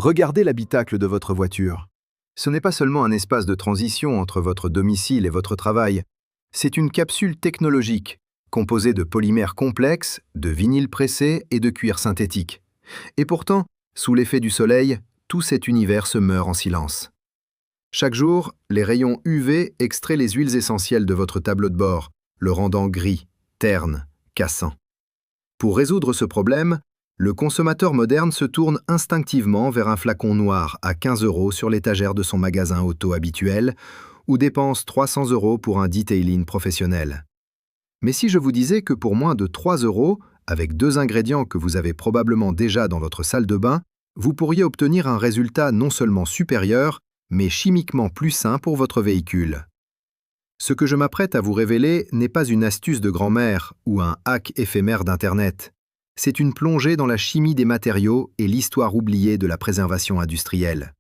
Regardez l'habitacle de votre voiture. Ce n'est pas seulement un espace de transition entre votre domicile et votre travail, c'est une capsule technologique, composée de polymères complexes, de vinyle pressé et de cuir synthétique. Et pourtant, sous l'effet du soleil, tout cet univers se meurt en silence. Chaque jour, les rayons UV extraient les huiles essentielles de votre tableau de bord, le rendant gris, terne, cassant. Pour résoudre ce problème, le consommateur moderne se tourne instinctivement vers un flacon noir à 15 € sur l'étagère de son magasin auto habituel ou dépense 300 € pour un detailing professionnel. Mais si je vous disais que pour moins de 3 €, avec 2 ingrédients que vous avez probablement déjà dans votre salle de bain, vous pourriez obtenir un résultat non seulement supérieur, mais chimiquement plus sain pour votre véhicule. Ce que je m'apprête à vous révéler n'est pas une astuce de grand-mère ou un hack éphémère d'Internet. C'est une plongée dans la chimie des matériaux et l'histoire oubliée de la préservation industrielle.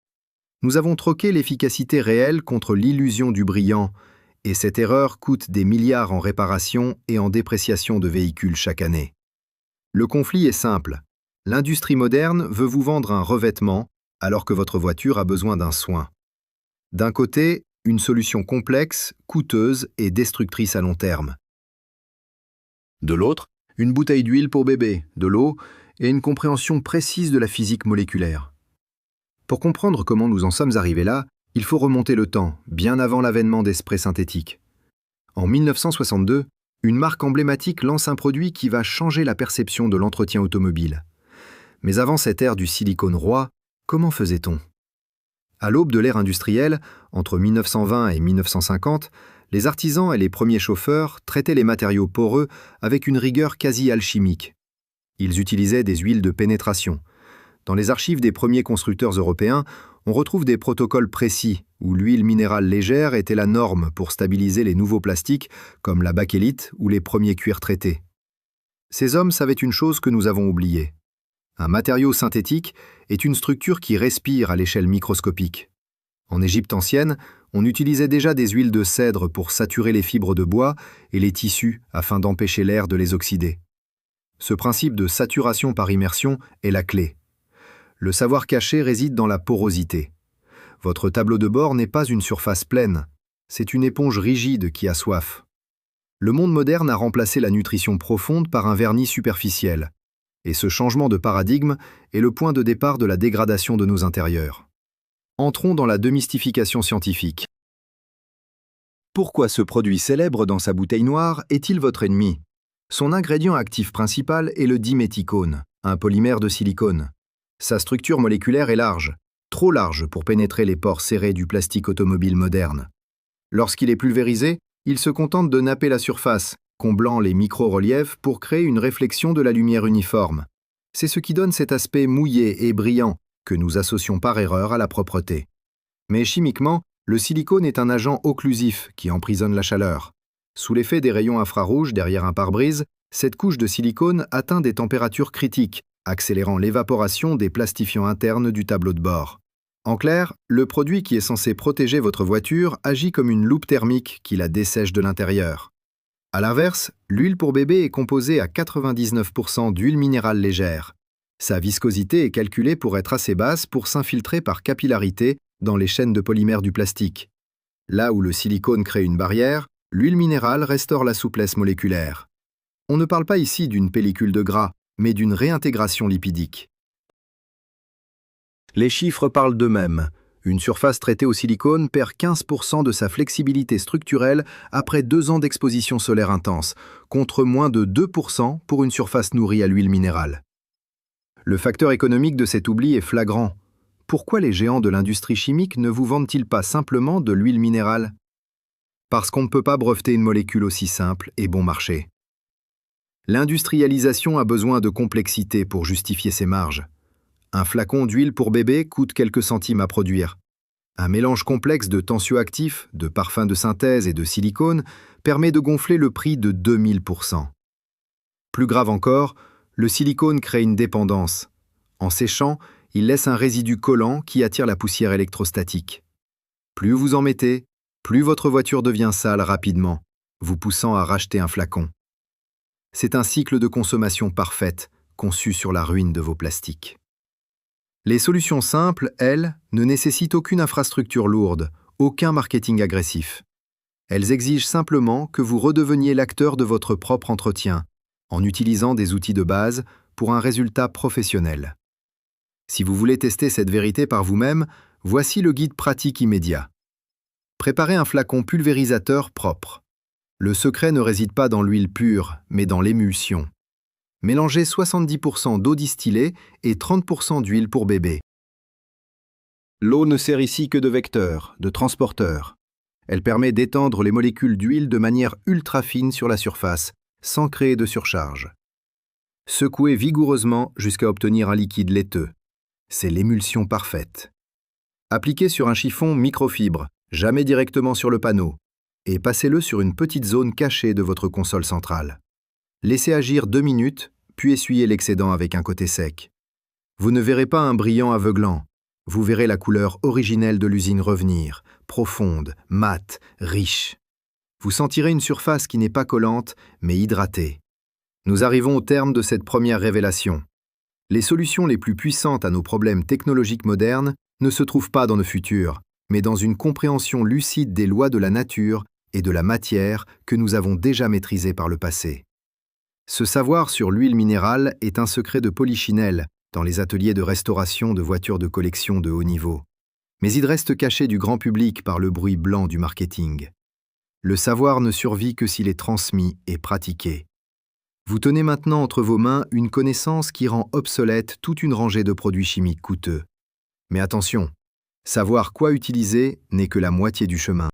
Nous avons troqué l'efficacité réelle contre l'illusion du brillant, et cette erreur coûte des milliards en réparation et en dépréciation de véhicules chaque année. Le conflit est simple. L'industrie moderne veut vous vendre un revêtement alors que votre voiture a besoin d'un soin. D'un côté, une solution complexe, coûteuse et destructrice à long terme. De l'autre, une bouteille d'huile pour bébé, de l'eau et une compréhension précise de la physique moléculaire. Pour comprendre comment nous en sommes arrivés là, il faut remonter le temps, bien avant l'avènement des sprays synthétiques. En 1962, une marque emblématique lance un produit qui va changer la perception de l'entretien automobile. Mais avant cette ère du silicone roi, comment faisait-on ? À l'aube de l'ère industrielle, entre 1920 et 1950, les artisans et les premiers chauffeurs traitaient les matériaux poreux avec une rigueur quasi alchimique. Ils utilisaient des huiles de pénétration. Dans les archives des premiers constructeurs européens, on retrouve des protocoles précis où l'huile minérale légère était la norme pour stabiliser les nouveaux plastiques comme la bakélite ou les premiers cuirs traités. Ces hommes savaient une chose que nous avons oubliée. Un matériau synthétique est une structure qui respire à l'échelle microscopique. En Égypte ancienne, on utilisait déjà des huiles de cèdre pour saturer les fibres de bois et les tissus afin d'empêcher l'air de les oxyder. Ce principe de saturation par immersion est la clé. Le savoir caché réside dans la porosité. Votre tableau de bord n'est pas une surface pleine, c'est une éponge rigide qui a soif. Le monde moderne a remplacé la nutrition profonde par un vernis superficiel. Et ce changement de paradigme est le point de départ de la dégradation de nos intérieurs. Entrons dans la démystification scientifique. Pourquoi ce produit célèbre dans sa bouteille noire est-il votre ennemi ? Son ingrédient actif principal est le diméthicone, un polymère de silicone. Sa structure moléculaire est large, trop large pour pénétrer les pores serrés du plastique automobile moderne. Lorsqu'il est pulvérisé, il se contente de napper la surface, comblant les micro-reliefs pour créer une réflexion de la lumière uniforme. C'est ce qui donne cet aspect mouillé et brillant que nous associons par erreur à la propreté. Mais chimiquement, le silicone est un agent occlusif qui emprisonne la chaleur. Sous l'effet des rayons infrarouges derrière un pare-brise, cette couche de silicone atteint des températures critiques, accélérant l'évaporation des plastifiants internes du tableau de bord. En clair, le produit qui est censé protéger votre voiture agit comme une loupe thermique qui la dessèche de l'intérieur. À l'inverse, l'huile pour bébé est composée à 99% d'huile minérale légère. Sa viscosité est calculée pour être assez basse pour s'infiltrer par capillarité dans les chaînes de polymères du plastique. Là où le silicone crée une barrière, l'huile minérale restaure la souplesse moléculaire. On ne parle pas ici d'une pellicule de gras, mais d'une réintégration lipidique. Les chiffres parlent d'eux-mêmes. Une surface traitée au silicone perd 15% de sa flexibilité structurelle après 2 ans d'exposition solaire intense, contre moins de 2% pour une surface nourrie à l'huile minérale. Le facteur économique de cet oubli est flagrant. Pourquoi les géants de l'industrie chimique ne vous vendent-ils pas simplement de l'huile minérale ? Parce qu'on ne peut pas breveter une molécule aussi simple et bon marché. L'industrialisation a besoin de complexité pour justifier ses marges. Un flacon d'huile pour bébé coûte quelques centimes à produire. Un mélange complexe de tensioactifs, de parfums de synthèse et de silicone permet de gonfler le prix de 2000%. Plus grave encore, le silicone crée une dépendance. En séchant, il laisse un résidu collant qui attire la poussière électrostatique. Plus vous en mettez, plus votre voiture devient sale rapidement, vous poussant à racheter un flacon. C'est un cycle de consommation parfaite, conçu sur la ruine de vos plastiques. Les solutions simples, elles, ne nécessitent aucune infrastructure lourde, aucun marketing agressif. Elles exigent simplement que vous redeveniez l'acteur de votre propre entretien, en utilisant des outils de base pour un résultat professionnel. Si vous voulez tester cette vérité par vous-même, voici le guide pratique immédiat. Préparez un flacon pulvérisateur propre. Le secret ne réside pas dans l'huile pure, mais dans l'émulsion. Mélangez 70% d'eau distillée et 30% d'huile pour bébé. L'eau ne sert ici que de vecteur, de transporteur. Elle permet d'étendre les molécules d'huile de manière ultra fine sur la surface, sans créer de surcharge. Secouez vigoureusement jusqu'à obtenir un liquide laiteux. C'est l'émulsion parfaite. Appliquez sur un chiffon microfibre, jamais directement sur le panneau, et passez-le sur une petite zone cachée de votre console centrale. Laissez agir 2 minutes, puis essuyez l'excédent avec un côté sec. Vous ne verrez pas un brillant aveuglant. Vous verrez la couleur originelle de l'usine revenir, profonde, mate, riche. Vous sentirez une surface qui n'est pas collante, mais hydratée. Nous arrivons au terme de cette première révélation. Les solutions les plus puissantes à nos problèmes technologiques modernes ne se trouvent pas dans le futur, mais dans une compréhension lucide des lois de la nature et de la matière que nous avons déjà maîtrisées par le passé. Ce savoir sur l'huile minérale est un secret de Polichinelle dans les ateliers de restauration de voitures de collection de haut niveau. Mais il reste caché du grand public par le bruit blanc du marketing. Le savoir ne survit que s'il est transmis et pratiqué. Vous tenez maintenant entre vos mains une connaissance qui rend obsolète toute une rangée de produits chimiques coûteux. Mais attention, savoir quoi utiliser n'est que la moitié du chemin.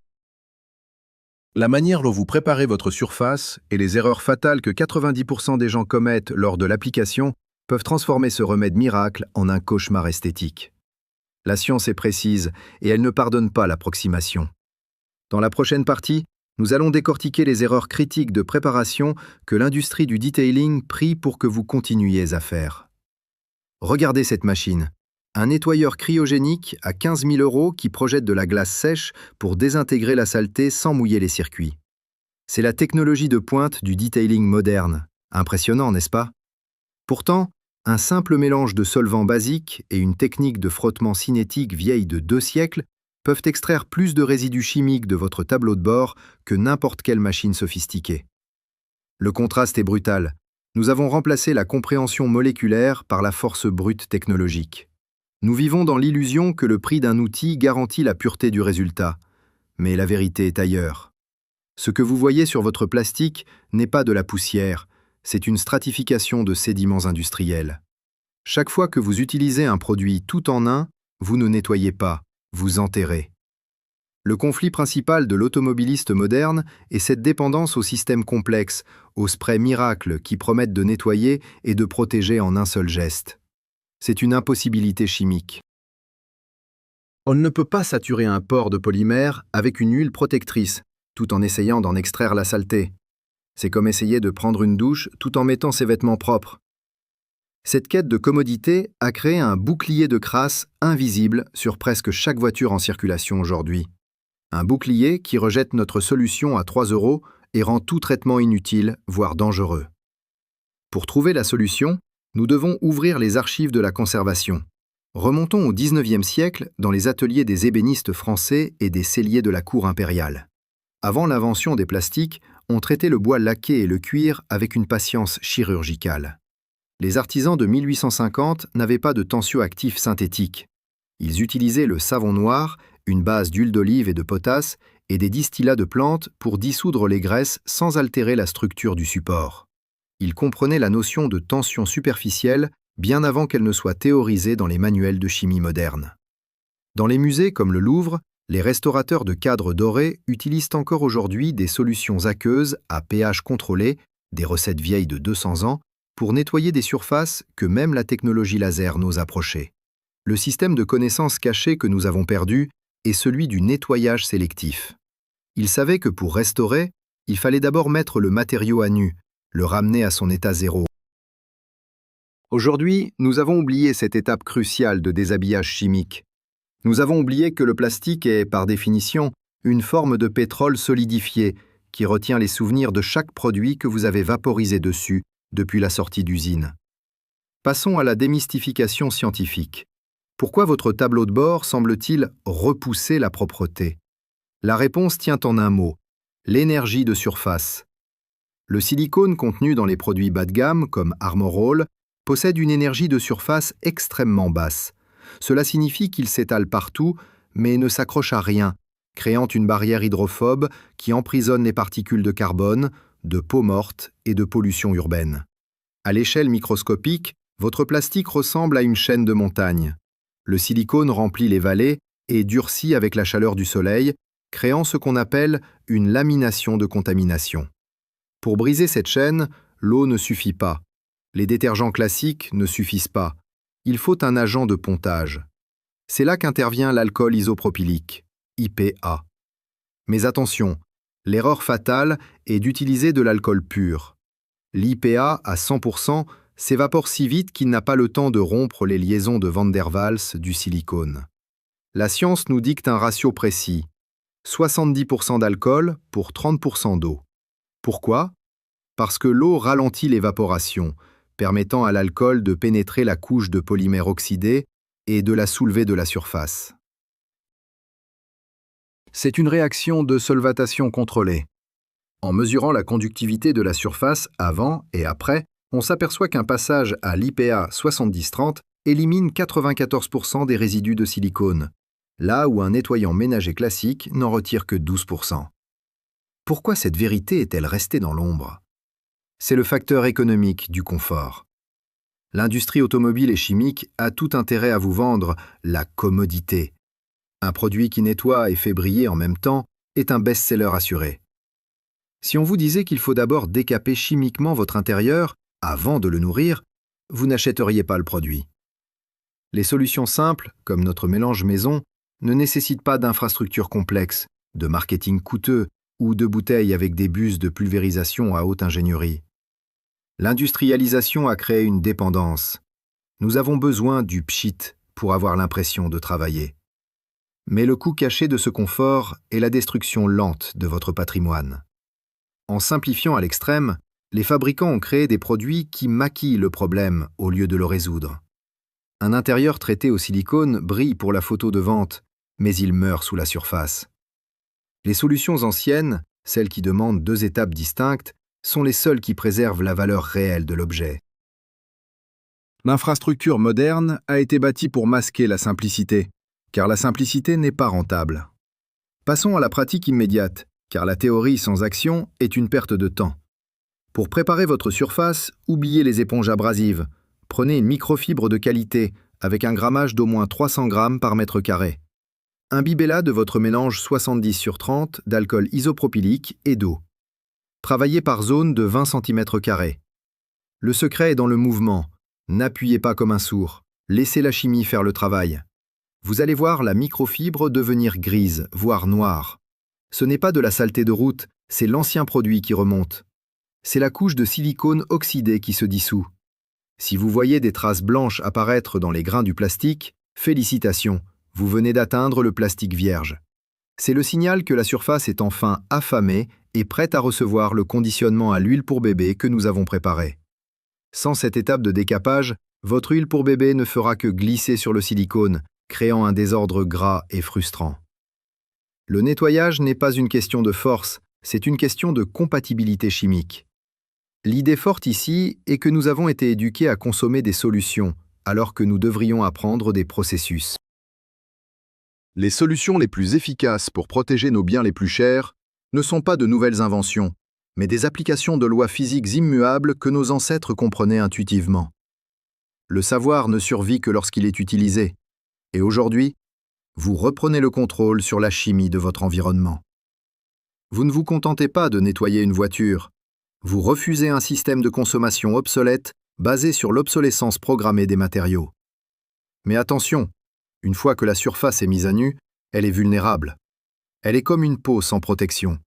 La manière dont vous préparez votre surface et les erreurs fatales que 90% des gens commettent lors de l'application peuvent transformer ce remède miracle en un cauchemar esthétique. La science est précise et elle ne pardonne pas l'approximation. Dans la prochaine partie, nous allons décortiquer les erreurs critiques de préparation que l'industrie du detailing prie pour que vous continuiez à faire. Regardez cette machine. Un nettoyeur cryogénique à 15 000 € qui projette de la glace sèche pour désintégrer la saleté sans mouiller les circuits. C'est la technologie de pointe du detailing moderne. Impressionnant, n'est-ce pas? Pourtant, un simple mélange de solvants basiques et une technique de frottement cinétique vieille de 2 siècles peuvent extraire plus de résidus chimiques de votre tableau de bord que n'importe quelle machine sophistiquée. Le contraste est brutal. Nous avons remplacé la compréhension moléculaire par la force brute technologique. Nous vivons dans l'illusion que le prix d'un outil garantit la pureté du résultat. Mais la vérité est ailleurs. Ce que vous voyez sur votre plastique n'est pas de la poussière, c'est une stratification de sédiments industriels. Chaque fois que vous utilisez un produit tout en un, vous ne nettoyez pas, vous enterrez. Le conflit principal de l'automobiliste moderne est cette dépendance aux systèmes complexes, aux sprays miracles qui promettent de nettoyer et de protéger en un seul geste. C'est une impossibilité chimique. On ne peut pas saturer un pore de polymère avec une huile protectrice, tout en essayant d'en extraire la saleté. C'est comme essayer de prendre une douche tout en mettant ses vêtements propres. Cette quête de commodité a créé un bouclier de crasse invisible sur presque chaque voiture en circulation aujourd'hui. Un bouclier qui rejette notre solution à 3 € et rend tout traitement inutile, voire dangereux. Pour trouver la solution, nous devons ouvrir les archives de la conservation. Remontons au XIXe siècle dans les ateliers des ébénistes français et des selliers de la cour impériale. Avant l'invention des plastiques, on traitait le bois laqué et le cuir avec une patience chirurgicale. Les artisans de 1850 n'avaient pas de tensioactifs synthétiques. Ils utilisaient le savon noir, une base d'huile d'olive et de potasse, et des distillats de plantes pour dissoudre les graisses sans altérer la structure du support. Ils comprenaient la notion de tension superficielle bien avant qu'elle ne soit théorisée dans les manuels de chimie moderne. Dans les musées comme le Louvre, les restaurateurs de cadres dorés utilisent encore aujourd'hui des solutions aqueuses à pH contrôlé, des recettes vieilles de 200 ans, pour nettoyer des surfaces que même la technologie laser n'ose approcher. Le système de connaissances cachées que nous avons perdu est celui du nettoyage sélectif. Ils savaient que pour restaurer, il fallait d'abord mettre le matériau à nu, le ramener à son état zéro. Aujourd'hui, nous avons oublié cette étape cruciale de déshabillage chimique. Nous avons oublié que le plastique est, par définition, une forme de pétrole solidifié qui retient les souvenirs de chaque produit que vous avez vaporisé dessus depuis la sortie d'usine. Passons à la démystification scientifique. Pourquoi votre tableau de bord semble-t-il repousser la propreté? La réponse tient en un mot, l'énergie de surface. Le silicone contenu dans les produits bas de gamme, comme Armor All, possède une énergie de surface extrêmement basse. Cela signifie qu'il s'étale partout, mais ne s'accroche à rien, créant une barrière hydrophobe qui emprisonne les particules de carbone, de peau morte et de pollution urbaine. À l'échelle microscopique, votre plastique ressemble à une chaîne de montagnes. Le silicone remplit les vallées et durcit avec la chaleur du soleil, créant ce qu'on appelle une lamination de contamination. Pour briser cette chaîne, l'eau ne suffit pas. Les détergents classiques ne suffisent pas. Il faut un agent de pontage. C'est là qu'intervient l'alcool isopropylique, IPA. Mais attention, l'erreur fatale est d'utiliser de l'alcool pur. L'IPA à 100% s'évapore si vite qu'il n'a pas le temps de rompre les liaisons de Van der Waals du silicone. La science nous dicte un ratio précis, 70% d'alcool pour 30% d'eau. Pourquoi? Parce que l'eau ralentit l'évaporation, permettant à l'alcool de pénétrer la couche de polymère oxydé et de la soulever de la surface. C'est une réaction de solvatation contrôlée. En mesurant la conductivité de la surface avant et après, on s'aperçoit qu'un passage à l'IPA 70-30 élimine 94% des résidus de silicone, là où un nettoyant ménager classique n'en retire que 12%. Pourquoi cette vérité est-elle restée dans l'ombre? C'est le facteur économique du confort. L'industrie automobile et chimique a tout intérêt à vous vendre la commodité. Un produit qui nettoie et fait briller en même temps est un best-seller assuré. Si on vous disait qu'il faut d'abord décaper chimiquement votre intérieur avant de le nourrir, vous n'achèteriez pas le produit. Les solutions simples, comme notre mélange maison, ne nécessitent pas d'infrastructures complexes, de marketing coûteux ou de bouteilles avec des buses de pulvérisation à haute ingénierie. L'industrialisation a créé une dépendance. Nous avons besoin du pchit pour avoir l'impression de travailler. Mais le coût caché de ce confort est la destruction lente de votre patrimoine. En simplifiant à l'extrême, les fabricants ont créé des produits qui maquillent le problème au lieu de le résoudre. Un intérieur traité au silicone brille pour la photo de vente, mais il meurt sous la surface. Les solutions anciennes, celles qui demandent 2 étapes distinctes, sont les seules qui préservent la valeur réelle de l'objet. L'infrastructure moderne a été bâtie pour masquer la simplicité, car la simplicité n'est pas rentable. Passons à la pratique immédiate, car la théorie sans action est une perte de temps. Pour préparer votre surface, oubliez les éponges abrasives. Prenez une microfibre de qualité, avec un grammage d'au moins 300 grammes par mètre carré. Imbibez-la de votre mélange 70/30 d'alcool isopropylique et d'eau. Travaillez par zone de 20 cm². Le secret est dans le mouvement. N'appuyez pas comme un sourd. Laissez la chimie faire le travail. Vous allez voir la microfibre devenir grise, voire noire. Ce n'est pas de la saleté de route, c'est l'ancien produit qui remonte. C'est la couche de silicone oxydé qui se dissout. Si vous voyez des traces blanches apparaître dans les grains du plastique, félicitations, vous venez d'atteindre le plastique vierge. C'est le signal que la surface est enfin affamée et prête à recevoir le conditionnement à l'huile pour bébé que nous avons préparé. Sans cette étape de décapage, votre huile pour bébé ne fera que glisser sur le silicone, créant un désordre gras et frustrant. Le nettoyage n'est pas une question de force, c'est une question de compatibilité chimique. L'idée forte ici est que nous avons été éduqués à consommer des solutions, alors que nous devrions apprendre des processus. Les solutions les plus efficaces pour protéger nos biens les plus chers ne sont pas de nouvelles inventions, mais des applications de lois physiques immuables que nos ancêtres comprenaient intuitivement. Le savoir ne survit que lorsqu'il est utilisé. Et aujourd'hui, vous reprenez le contrôle sur la chimie de votre environnement. Vous ne vous contentez pas de nettoyer une voiture. Vous refusez un système de consommation obsolète basé sur l'obsolescence programmée des matériaux. Mais attention, une fois que la surface est mise à nu, elle est vulnérable. Elle est comme une peau sans protection.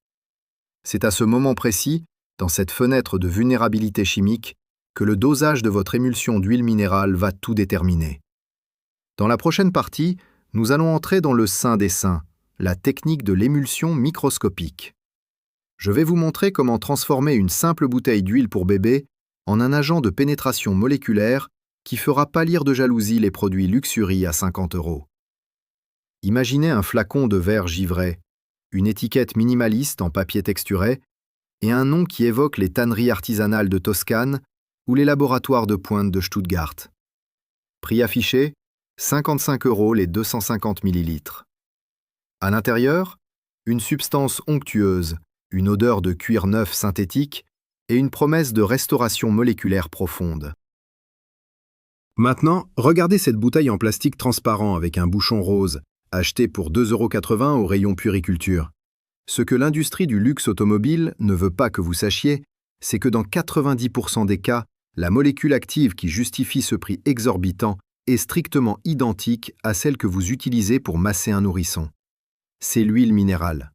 C'est à ce moment précis, dans cette fenêtre de vulnérabilité chimique, que le dosage de votre émulsion d'huile minérale va tout déterminer. Dans la prochaine partie, nous allons entrer dans le saint des saints, la technique de l'émulsion microscopique. Je vais vous montrer comment transformer une simple bouteille d'huile pour bébé en un agent de pénétration moléculaire qui fera pâlir de jalousie les produits Luxury à 50 €. Imaginez un flacon de verre givré, une étiquette minimaliste en papier texturé et un nom qui évoque les tanneries artisanales de Toscane ou les laboratoires de pointe de Stuttgart. Prix affiché, 55 € les 250 millilitres. À l'intérieur, une substance onctueuse, une odeur de cuir neuf synthétique et une promesse de restauration moléculaire profonde. Maintenant, regardez cette bouteille en plastique transparent avec un bouchon rose, achetée pour 2,80 € au rayon puériculture. Ce que l'industrie du luxe automobile ne veut pas que vous sachiez, c'est que dans 90% des cas, la molécule active qui justifie ce prix exorbitant est strictement identique à celle que vous utilisez pour masser un nourrisson. C'est l'huile minérale.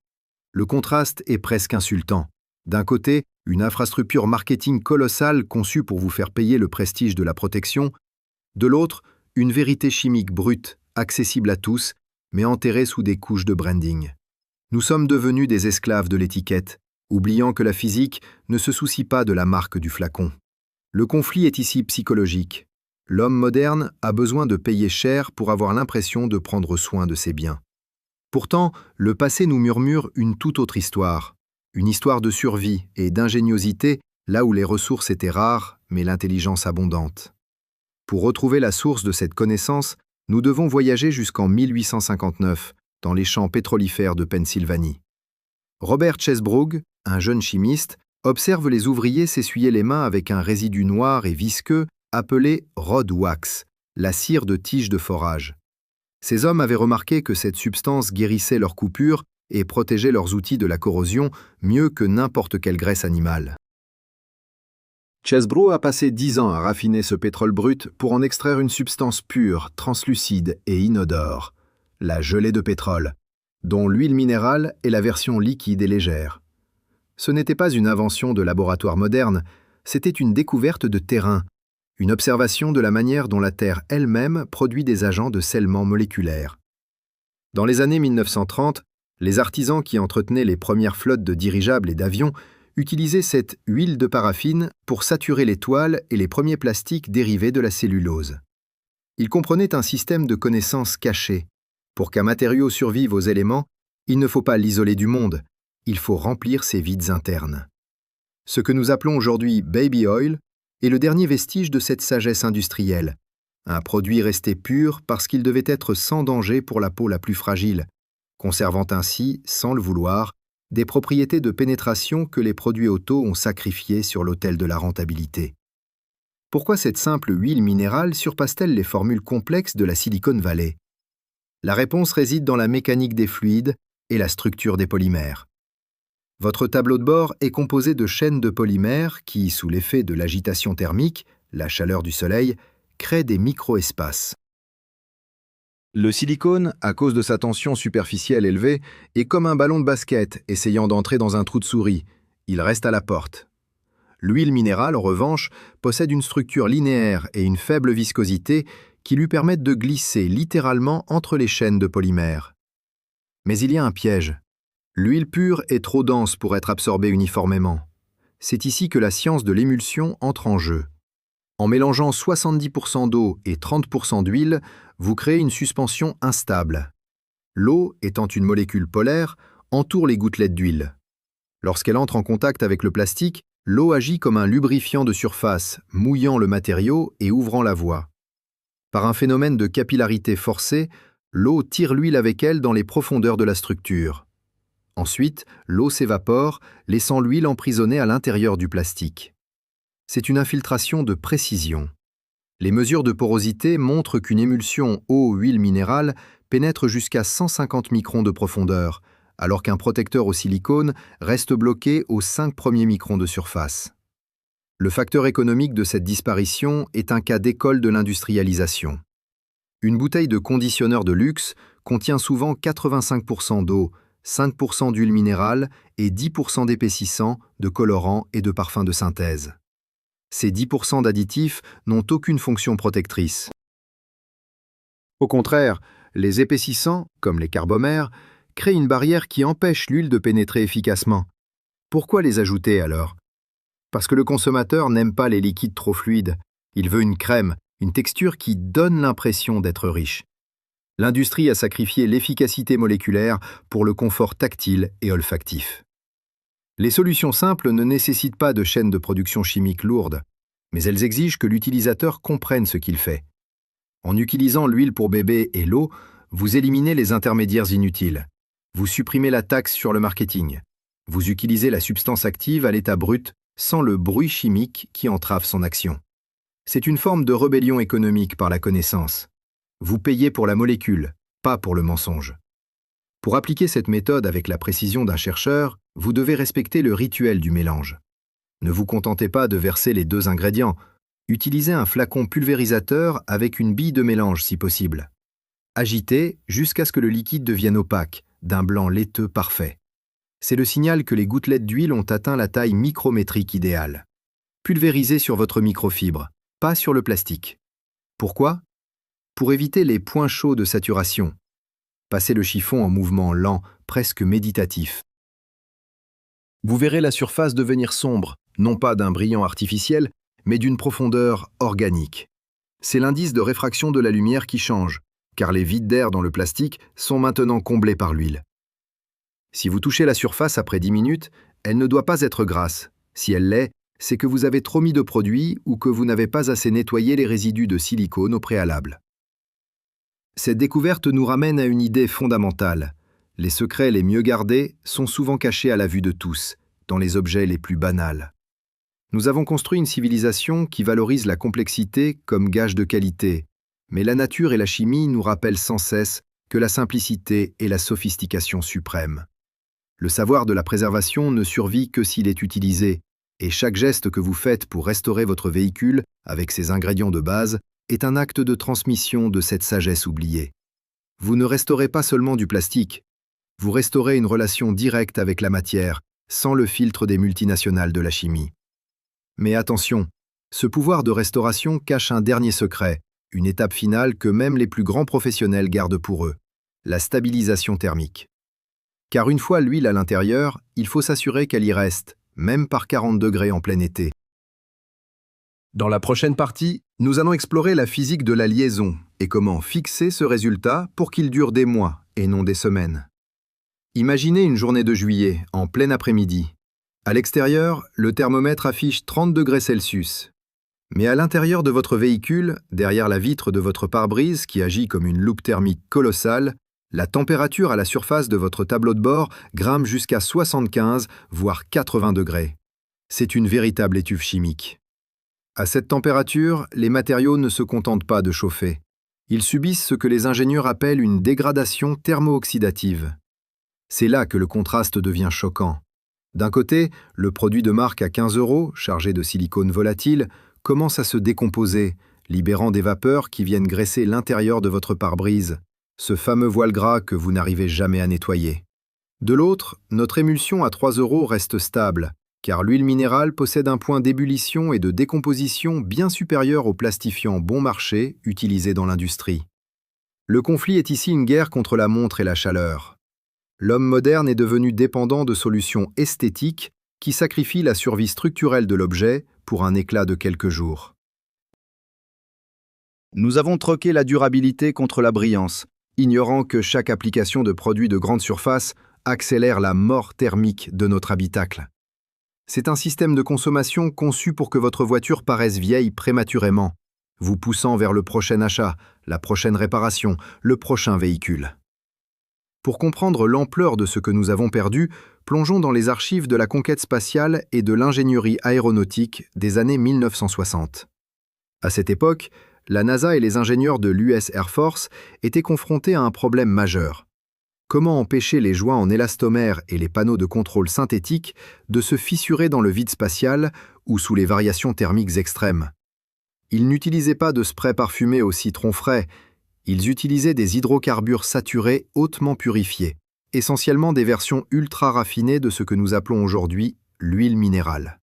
Le contraste est presque insultant. D'un côté, une infrastructure marketing colossale conçue pour vous faire payer le prestige de la protection. De l'autre, une vérité chimique brute, accessible à tous, mais enterrée sous des couches de branding. Nous sommes devenus des esclaves de l'étiquette, oubliant que la physique ne se soucie pas de la marque du flacon. Le conflit est ici psychologique. L'homme moderne a besoin de payer cher pour avoir l'impression de prendre soin de ses biens. Pourtant, le passé nous murmure une toute autre histoire. Une histoire de survie et d'ingéniosité là où les ressources étaient rares, mais l'intelligence abondante. Pour retrouver la source de cette connaissance, nous devons voyager jusqu'en 1859, dans les champs pétrolifères de Pennsylvanie. Robert Chesbrough, un jeune chimiste, observe les ouvriers s'essuyer les mains avec un résidu noir et visqueux appelé road wax, la cire de tige de forage. Ces hommes avaient remarqué que cette substance guérissait leurs coupures et protégeait leurs outils de la corrosion mieux que n'importe quelle graisse animale. Chesbrough a passé 10 ans à raffiner ce pétrole brut pour en extraire une substance pure, translucide et inodore, la gelée de pétrole, dont l'huile minérale est la version liquide et légère. Ce n'était pas une invention de laboratoire moderne, c'était une découverte de terrain, une observation de la manière dont la Terre elle-même produit des agents de scellement moléculaire. Dans les années 1930, les artisans qui entretenaient les premières flottes de dirigeables et d'avions utilisaient cette huile de paraffine pour saturer les toiles et les premiers plastiques dérivés de la cellulose. Ils comprenaient un système de connaissances caché. Pour qu'un matériau survive aux éléments, il ne faut pas l'isoler du monde, il faut remplir ses vides internes. Ce que nous appelons aujourd'hui baby oil est le dernier vestige de cette sagesse industrielle, un produit resté pur parce qu'il devait être sans danger pour la peau la plus fragile, conservant ainsi, sans le vouloir, des propriétés de pénétration que les produits auto ont sacrifiées sur l'autel de la rentabilité. Pourquoi cette simple huile minérale surpasse-t-elle les formules complexes de la Silicon Valley? La réponse réside dans la mécanique des fluides et la structure des polymères. Votre tableau de bord est composé de chaînes de polymères qui, sous l'effet de l'agitation thermique, la chaleur du soleil, créent des micro-espaces. Le silicone, à cause de sa tension superficielle élevée, est comme un ballon de basket essayant d'entrer dans un trou de souris. Il reste à la porte. L'huile minérale, en revanche, possède une structure linéaire et une faible viscosité qui lui permettent de glisser littéralement entre les chaînes de polymères. Mais il y a un piège. L'huile pure est trop dense pour être absorbée uniformément. C'est ici que la science de l'émulsion entre en jeu. En mélangeant 70% d'eau et 30% d'huile, vous créez une suspension instable. L'eau, étant une molécule polaire, entoure les gouttelettes d'huile. Lorsqu'elle entre en contact avec le plastique, l'eau agit comme un lubrifiant de surface, mouillant le matériau et ouvrant la voie. Par un phénomène de capillarité forcée, l'eau tire l'huile avec elle dans les profondeurs de la structure. Ensuite, l'eau s'évapore, laissant l'huile emprisonnée à l'intérieur du plastique. C'est une infiltration de précision. Les mesures de porosité montrent qu'une émulsion eau-huile minérale pénètre jusqu'à 150 microns de profondeur, alors qu'un protecteur au silicone reste bloqué aux 5 premiers microns de surface. Le facteur économique de cette disparition est un cas d'école de l'industrialisation. Une bouteille de conditionneur de luxe contient souvent 85% d'eau, 5% d'huile minérale et 10% d'épaississant, de colorant et de parfum de synthèse. Ces 10% d'additifs n'ont aucune fonction protectrice. Au contraire, les épaississants, comme les carbomères, créent une barrière qui empêche l'huile de pénétrer efficacement. Pourquoi les ajouter alors? Parce que le consommateur n'aime pas les liquides trop fluides. Il veut une crème, une texture qui donne l'impression d'être riche. L'industrie a sacrifié l'efficacité moléculaire pour le confort tactile et olfactif. Les solutions simples ne nécessitent pas de chaînes de production chimique lourdes, mais elles exigent que l'utilisateur comprenne ce qu'il fait. En utilisant l'huile pour bébé et l'eau, vous éliminez les intermédiaires inutiles. Vous supprimez la taxe sur le marketing. Vous utilisez la substance active à l'état brut sans le bruit chimique qui entrave son action. C'est une forme de rébellion économique par la connaissance. Vous payez pour la molécule, pas pour le mensonge. Pour appliquer cette méthode avec la précision d'un chercheur, vous devez respecter le rituel du mélange. Ne vous contentez pas de verser les 2 ingrédients. Utilisez un flacon pulvérisateur avec une bille de mélange si possible. Agitez jusqu'à ce que le liquide devienne opaque, d'un blanc laiteux parfait. C'est le signal que les gouttelettes d'huile ont atteint la taille micrométrique idéale. Pulvérisez sur votre microfibre, pas sur le plastique. Pourquoi ? Pour éviter les points chauds de saturation. Passez le chiffon en mouvement lent, presque méditatif. Vous verrez la surface devenir sombre, non pas d'un brillant artificiel, mais d'une profondeur organique. C'est l'indice de réfraction de la lumière qui change, car les vides d'air dans le plastique sont maintenant comblés par l'huile. Si vous touchez la surface après 10 minutes, elle ne doit pas être grasse. Si elle l'est, c'est que vous avez trop mis de produit ou que vous n'avez pas assez nettoyé les résidus de silicone au préalable. Cette découverte nous ramène à une idée fondamentale. Les secrets les mieux gardés sont souvent cachés à la vue de tous, dans les objets les plus banals. Nous avons construit une civilisation qui valorise la complexité comme gage de qualité, mais la nature et la chimie nous rappellent sans cesse que la simplicité est la sophistication suprême. Le savoir de la préservation ne survit que s'il est utilisé, et chaque geste que vous faites pour restaurer votre véhicule avec ses ingrédients de base est un acte de transmission de cette sagesse oubliée. Vous ne restaurez pas seulement du plastique, vous restaurez une relation directe avec la matière, sans le filtre des multinationales de la chimie. Mais attention, ce pouvoir de restauration cache un dernier secret, une étape finale que même les plus grands professionnels gardent pour eux, la stabilisation thermique. Car une fois l'huile à l'intérieur, il faut s'assurer qu'elle y reste, même par 40 degrés en plein été. Dans la prochaine partie, nous allons explorer la physique de la liaison et comment fixer ce résultat pour qu'il dure des mois et non des semaines. Imaginez une journée de juillet, en plein après-midi. À l'extérieur, le thermomètre affiche 30 degrés Celsius. Mais à l'intérieur de votre véhicule, derrière la vitre de votre pare-brise qui agit comme une loupe thermique colossale, la température à la surface de votre tableau de bord grimpe jusqu'à 75, voire 80 degrés. C'est une véritable étuve chimique. À cette température, les matériaux ne se contentent pas de chauffer. Ils subissent ce que les ingénieurs appellent une dégradation thermo-oxydative. C'est là que le contraste devient choquant. D'un côté, le produit de marque à 15 €, chargé de silicone volatile, commence à se décomposer, libérant des vapeurs qui viennent graisser l'intérieur de votre pare-brise, ce fameux voile gras que vous n'arrivez jamais à nettoyer. De l'autre, notre émulsion à 3 € reste stable, car l'huile minérale possède un point d'ébullition et de décomposition bien supérieur au plastifiant bon marché utilisé dans l'industrie. Le conflit est ici une guerre contre la montre et la chaleur. L'homme moderne est devenu dépendant de solutions esthétiques qui sacrifient la survie structurelle de l'objet pour un éclat de quelques jours. Nous avons troqué la durabilité contre la brillance, ignorant que chaque application de produits de grande surface accélère la mort thermique de notre habitacle. C'est un système de consommation conçu pour que votre voiture paraisse vieille prématurément, vous poussant vers le prochain achat, la prochaine réparation, le prochain véhicule. Pour comprendre l'ampleur de ce que nous avons perdu, plongeons dans les archives de la conquête spatiale et de l'ingénierie aéronautique des années 1960. À cette époque, la NASA et les ingénieurs de l'US Air Force étaient confrontés à un problème majeur. Comment empêcher les joints en élastomère et les panneaux de contrôle synthétiques de se fissurer dans le vide spatial ou sous les variations thermiques extrêmes? Ils n'utilisaient pas de spray parfumé au citron frais, ils utilisaient des hydrocarbures saturés hautement purifiés, essentiellement des versions ultra raffinées de ce que nous appelons aujourd'hui l'huile minérale.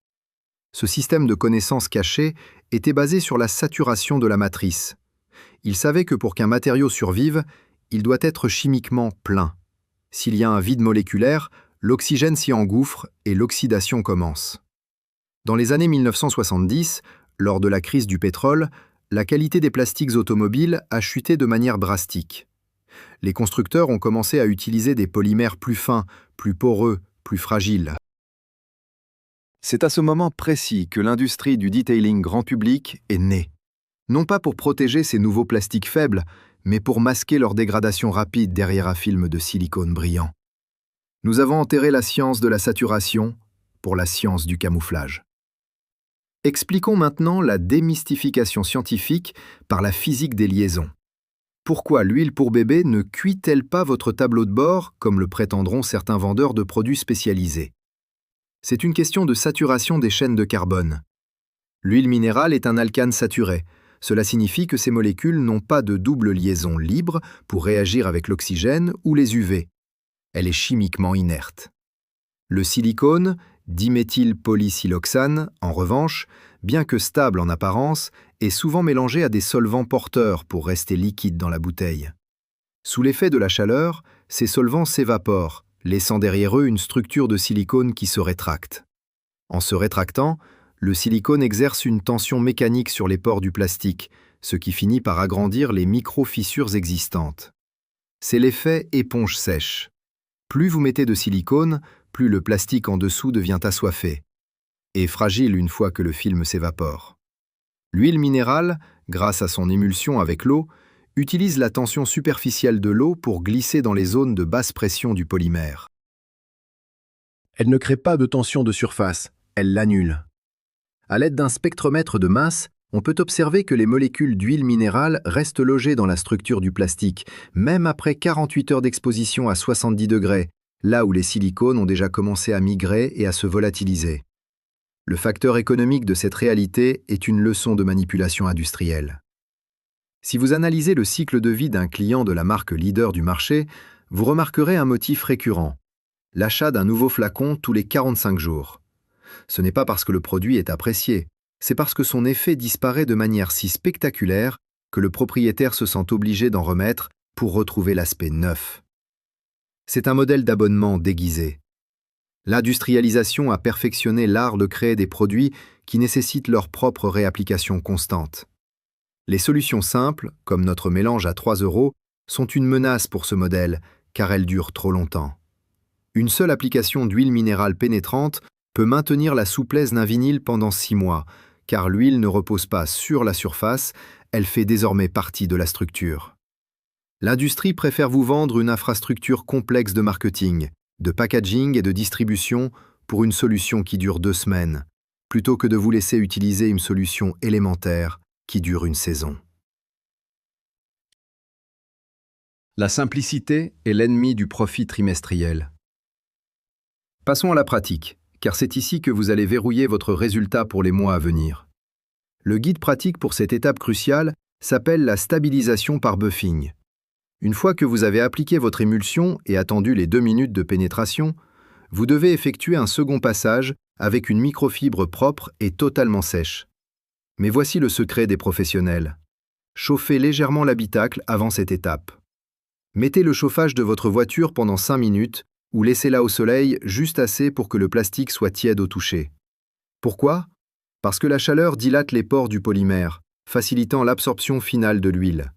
Ce système de connaissances cachées était basé sur la saturation de la matrice. Ils savaient que pour qu'un matériau survive, il doit être chimiquement plein. S'il y a un vide moléculaire, l'oxygène s'y engouffre et l'oxydation commence. Dans les années 1970, lors de la crise du pétrole, la qualité des plastiques automobiles a chuté de manière drastique. Les constructeurs ont commencé à utiliser des polymères plus fins, plus poreux, plus fragiles. C'est à ce moment précis que l'industrie du detailing grand public est née. Non pas pour protéger ces nouveaux plastiques faibles, mais pour masquer leur dégradation rapide derrière un film de silicone brillant. Nous avons enterré la science de la saturation pour la science du camouflage. Expliquons maintenant la démystification scientifique par la physique des liaisons. Pourquoi l'huile pour bébé ne cuit-elle pas votre tableau de bord, comme le prétendront certains vendeurs de produits spécialisés? C'est une question de saturation des chaînes de carbone. L'huile minérale est un alcane saturé. Cela signifie que ces molécules n'ont pas de double liaison libre pour réagir avec l'oxygène ou les UV. Elle est chimiquement inerte. Le silicone, diméthylpolysiloxane, en revanche, bien que stable en apparence, est souvent mélangé à des solvants porteurs pour rester liquide dans la bouteille. Sous l'effet de la chaleur, ces solvants s'évaporent, laissant derrière eux une structure de silicone qui se rétracte. En se rétractant, le silicone exerce une tension mécanique sur les pores du plastique, ce qui finit par agrandir les micro-fissures existantes. C'est l'effet éponge sèche. Plus vous mettez de silicone, plus le plastique en dessous devient assoiffé et fragile une fois que le film s'évapore. L'huile minérale, grâce à son émulsion avec l'eau, utilise la tension superficielle de l'eau pour glisser dans les zones de basse pression du polymère. Elle ne crée pas de tension de surface, elle l'annule. À l'aide d'un spectromètre de masse, on peut observer que les molécules d'huile minérale restent logées dans la structure du plastique, même après 48 heures d'exposition à 70 degrés, là où les silicones ont déjà commencé à migrer et à se volatiliser. Le facteur économique de cette réalité est une leçon de manipulation industrielle. Si vous analysez le cycle de vie d'un client de la marque leader du marché, vous remarquerez un motif récurrent: l'achat d'un nouveau flacon tous les 45 jours. Ce n'est pas parce que le produit est apprécié, c'est parce que son effet disparaît de manière si spectaculaire que le propriétaire se sent obligé d'en remettre pour retrouver l'aspect neuf. C'est un modèle d'abonnement déguisé. L'industrialisation a perfectionné l'art de créer des produits qui nécessitent leur propre réapplication constante. Les solutions simples, comme notre mélange à 3 €, sont une menace pour ce modèle, car elles durent trop longtemps. Une seule application d'huile minérale pénétrante peut maintenir la souplesse d'un vinyle pendant 6 mois, car l'huile ne repose pas sur la surface, elle fait désormais partie de la structure. L'industrie préfère vous vendre une infrastructure complexe de marketing, de packaging et de distribution pour une solution qui dure 2 semaines, plutôt que de vous laisser utiliser une solution élémentaire qui dure une saison. La simplicité est l'ennemi du profit trimestriel. Passons à la pratique, car c'est ici que vous allez verrouiller votre résultat pour les mois à venir. Le guide pratique pour cette étape cruciale s'appelle la stabilisation par buffing. Une fois que vous avez appliqué votre émulsion et attendu les 2 minutes de pénétration, vous devez effectuer un second passage avec une microfibre propre et totalement sèche. Mais voici le secret des professionnels. Chauffez légèrement l'habitacle avant cette étape. Mettez le chauffage de votre voiture pendant 5 minutes ou laissez-la au soleil juste assez pour que le plastique soit tiède au toucher. Pourquoi? Parce que la chaleur dilate les pores du polymère, facilitant l'absorption finale de l'huile.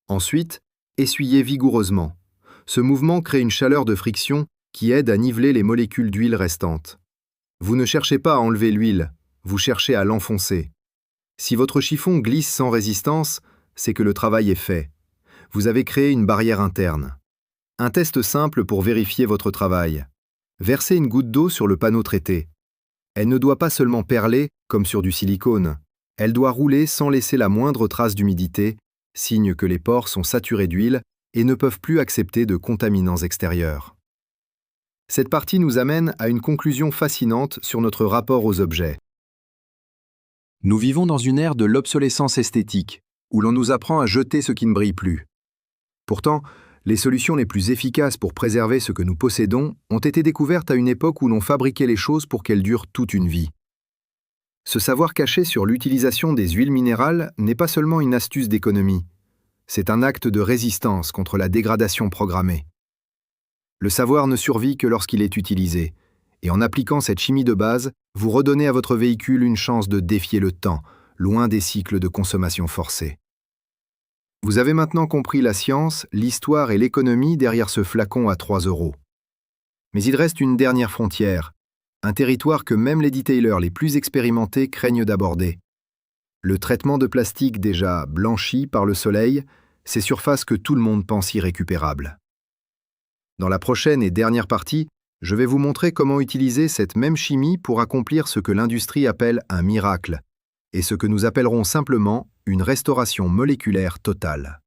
Ensuite, essuyez vigoureusement. Ce mouvement crée une chaleur de friction qui aide à niveler les molécules d'huile restantes. Vous ne cherchez pas à enlever l'huile, vous cherchez à l'enfoncer. Si votre chiffon glisse sans résistance, c'est que le travail est fait. Vous avez créé une barrière interne. Un test simple pour vérifier votre travail. Versez une goutte d'eau sur le panneau traité. Elle ne doit pas seulement perler, comme sur du silicone. Elle doit rouler sans laisser la moindre trace d'humidité, signe que les pores sont saturés d'huile et ne peuvent plus accepter de contaminants extérieurs. Cette partie nous amène à une conclusion fascinante sur notre rapport aux objets. Nous vivons dans une ère de l'obsolescence esthétique, où l'on nous apprend à jeter ce qui ne brille plus. Pourtant, les solutions les plus efficaces pour préserver ce que nous possédons ont été découvertes à une époque où l'on fabriquait les choses pour qu'elles durent toute une vie. Ce savoir caché sur l'utilisation des huiles minérales n'est pas seulement une astuce d'économie, c'est un acte de résistance contre la dégradation programmée. Le savoir ne survit que lorsqu'il est utilisé, et en appliquant cette chimie de base, vous redonnez à votre véhicule une chance de défier le temps, loin des cycles de consommation forcés. Vous avez maintenant compris la science, l'histoire et l'économie derrière ce flacon à 3 €. Mais il reste une dernière frontière, un territoire que même les detailers les plus expérimentés craignent d'aborder. Le traitement de plastique déjà blanchi par le soleil, ces surfaces que tout le monde pense irrécupérables. Dans la prochaine et dernière partie, je vais vous montrer comment utiliser cette même chimie pour accomplir ce que l'industrie appelle un miracle, et ce que nous appellerons simplement une restauration moléculaire totale.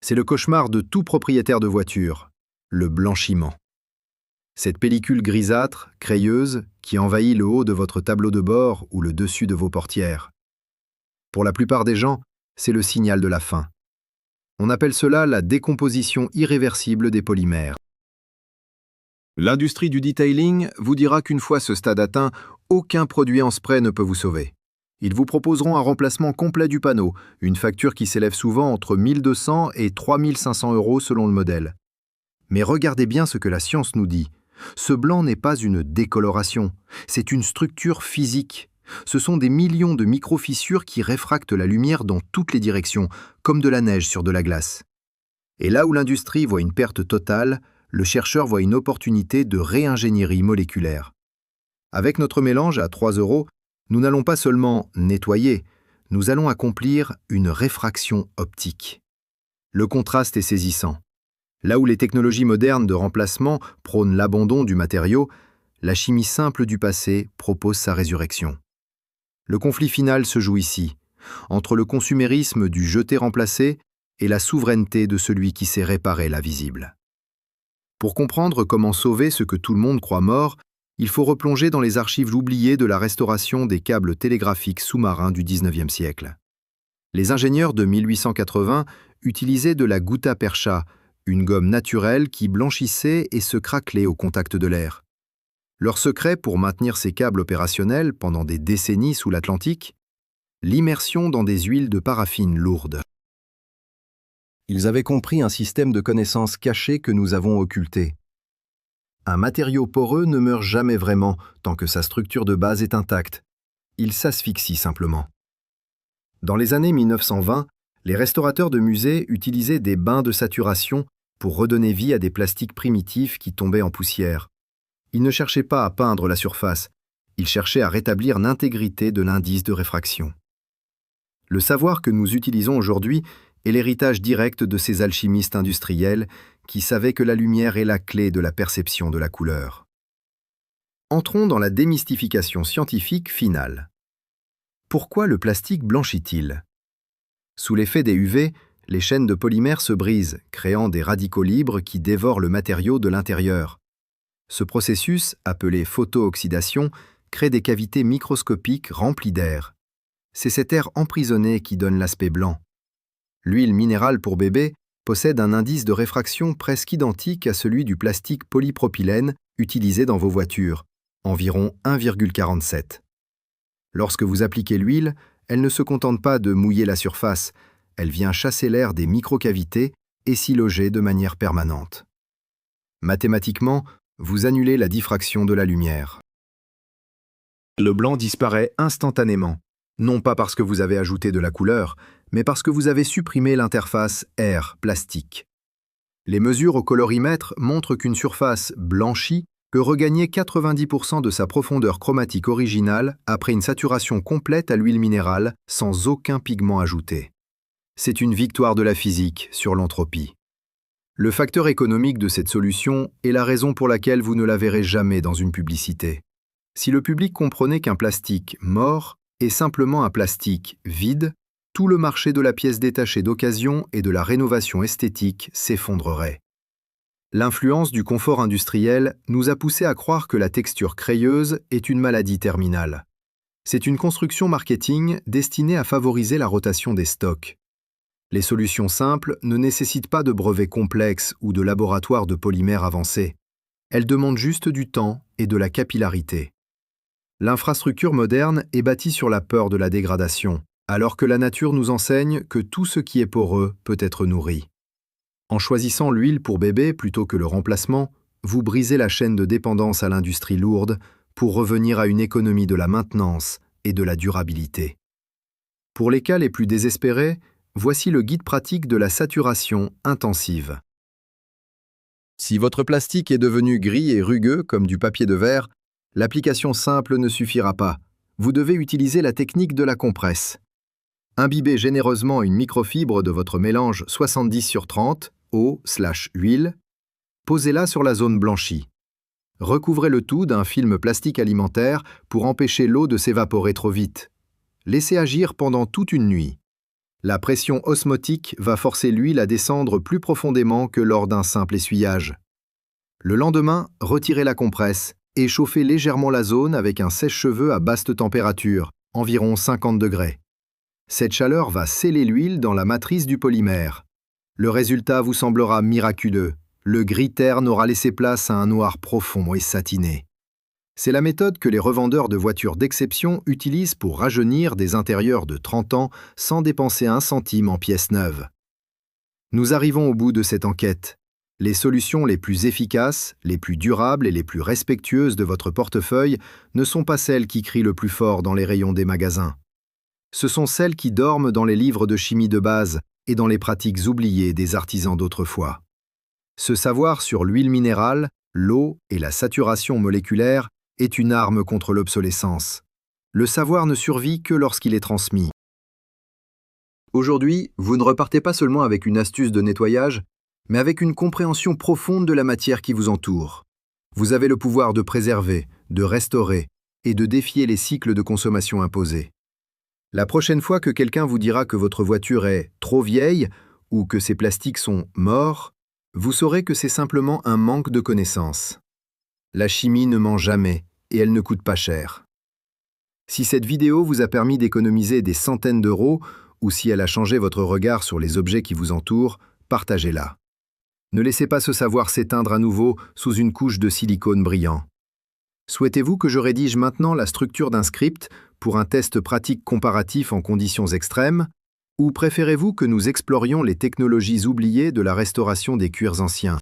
C'est le cauchemar de tout propriétaire de voiture, le blanchiment. Cette pellicule grisâtre, crayeuse, qui envahit le haut de votre tableau de bord ou le dessus de vos portières. Pour la plupart des gens, c'est le signal de la fin. On appelle cela la décomposition irréversible des polymères. L'industrie du detailing vous dira qu'une fois ce stade atteint, aucun produit en spray ne peut vous sauver. Ils vous proposeront un remplacement complet du panneau, une facture qui s'élève souvent entre 1 200 et 3 500 € selon le modèle. Mais regardez bien ce que la science nous dit. Ce blanc n'est pas une décoloration, c'est une structure physique. Ce sont des millions de micro-fissures qui réfractent la lumière dans toutes les directions, comme de la neige sur de la glace. Et là où l'industrie voit une perte totale, le chercheur voit une opportunité de réingénierie moléculaire. Avec notre mélange à 3 €, nous n'allons pas seulement nettoyer, nous allons accomplir une réfraction optique. Le contraste est saisissant. Là où les technologies modernes de remplacement prônent l'abandon du matériau, la chimie simple du passé propose sa résurrection. Le conflit final se joue ici, entre le consumérisme du jeté-remplacé et la souveraineté de celui qui sait réparer l'invisible. Pour comprendre comment sauver ce que tout le monde croit mort, il faut replonger dans les archives oubliées de la restauration des câbles télégraphiques sous-marins du XIXe siècle. Les ingénieurs de 1880 utilisaient de la gutta percha, une gomme naturelle qui blanchissait et se craquelait au contact de l'air. Leur secret pour maintenir ces câbles opérationnels pendant des décennies sous l'Atlantique? L'immersion dans des huiles de paraffine lourdes. Ils avaient compris un système de connaissances cachées que nous avons occulté. Un matériau poreux ne meurt jamais vraiment tant que sa structure de base est intacte. Il s'asphyxie simplement. Dans les années 1920, les restaurateurs de musées utilisaient des bains de saturation pour redonner vie à des plastiques primitifs qui tombaient en poussière. Ils ne cherchaient pas à peindre la surface, ils cherchaient à rétablir l'intégrité de l'indice de réfraction. Le savoir que nous utilisons aujourd'hui est l'héritage direct de ces alchimistes industriels qui savaient que la lumière est la clé de la perception de la couleur. Entrons dans la démystification scientifique finale. Pourquoi le plastique blanchit-il? Sous l'effet des UV, les chaînes de polymères se brisent, créant des radicaux libres qui dévorent le matériau de l'intérieur. Ce processus, appelé photooxydation, crée des cavités microscopiques remplies d'air. C'est cet air emprisonné qui donne l'aspect blanc. L'huile minérale pour bébé possède un indice de réfraction presque identique à celui du plastique polypropylène utilisé dans vos voitures, environ 1,47. Lorsque vous appliquez l'huile, elle ne se contente pas de mouiller la surface, elle vient chasser l'air des microcavités et s'y loger de manière permanente. Mathématiquement, vous annulez la diffraction de la lumière. Le blanc disparaît instantanément, non pas parce que vous avez ajouté de la couleur, mais parce que vous avez supprimé l'interface air-plastique. Les mesures au colorimètre montrent qu'une surface blanchie peut regagner 90% de sa profondeur chromatique originale après une saturation complète à l'huile minérale sans aucun pigment ajouté. C'est une victoire de la physique sur l'entropie. Le facteur économique de cette solution est la raison pour laquelle vous ne la verrez jamais dans une publicité. Si le public comprenait qu'un plastique mort est simplement un plastique vide, tout le marché de la pièce détachée d'occasion et de la rénovation esthétique s'effondrerait. L'influence du confort industriel nous a poussé à croire que la texture crayeuse est une maladie terminale. C'est une construction marketing destinée à favoriser la rotation des stocks. Les solutions simples ne nécessitent pas de brevets complexes ou de laboratoires de polymères avancés. Elles demandent juste du temps et de la capillarité. L'infrastructure moderne est bâtie sur la peur de la dégradation, alors que la nature nous enseigne que tout ce qui est poreux peut être nourri. En choisissant l'huile pour bébé plutôt que le remplacement, vous brisez la chaîne de dépendance à l'industrie lourde pour revenir à une économie de la maintenance et de la durabilité. Pour les cas les plus désespérés, voici le guide pratique de la saturation intensive. Si votre plastique est devenu gris et rugueux comme du papier de verre, l'application simple ne suffira pas. Vous devez utiliser la technique de la compresse. Imbibez généreusement une microfibre de votre mélange 70/30, eau/huile. Posez-la sur la zone blanchie. Recouvrez le tout d'un film plastique alimentaire pour empêcher l'eau de s'évaporer trop vite. Laissez agir pendant toute une nuit. La pression osmotique va forcer l'huile à descendre plus profondément que lors d'un simple essuyage. Le lendemain, retirez la compresse et chauffez légèrement la zone avec un sèche-cheveux à basse température, environ 50 degrés. Cette chaleur va sceller l'huile dans la matrice du polymère. Le résultat vous semblera miraculeux. Le gris terne aura laissé place à un noir profond et satiné. C'est la méthode que les revendeurs de voitures d'exception utilisent pour rajeunir des intérieurs de 30 ans sans dépenser un centime en pièces neuves. Nous arrivons au bout de cette enquête. Les solutions les plus efficaces, les plus durables et les plus respectueuses de votre portefeuille ne sont pas celles qui crient le plus fort dans les rayons des magasins. Ce sont celles qui dorment dans les livres de chimie de base et dans les pratiques oubliées des artisans d'autrefois. Ce savoir sur l'huile minérale, l'eau et la saturation moléculaire est une arme contre l'obsolescence. Le savoir ne survit que lorsqu'il est transmis. Aujourd'hui, vous ne repartez pas seulement avec une astuce de nettoyage, mais avec une compréhension profonde de la matière qui vous entoure. Vous avez le pouvoir de préserver, de restaurer et de défier les cycles de consommation imposés. La prochaine fois que quelqu'un vous dira que votre voiture est trop vieille ou que ses plastiques sont morts, vous saurez que c'est simplement un manque de connaissances. La chimie ne ment jamais et elle ne coûte pas cher. Si cette vidéo vous a permis d'économiser des centaines d'euros ou si elle a changé votre regard sur les objets qui vous entourent, partagez-la. Ne laissez pas ce savoir s'éteindre à nouveau sous une couche de silicone brillant. Souhaitez-vous que je rédige maintenant la structure d'un script pour un test pratique comparatif en conditions extrêmes, ou préférez-vous que nous explorions les technologies oubliées de la restauration des cuirs anciens ?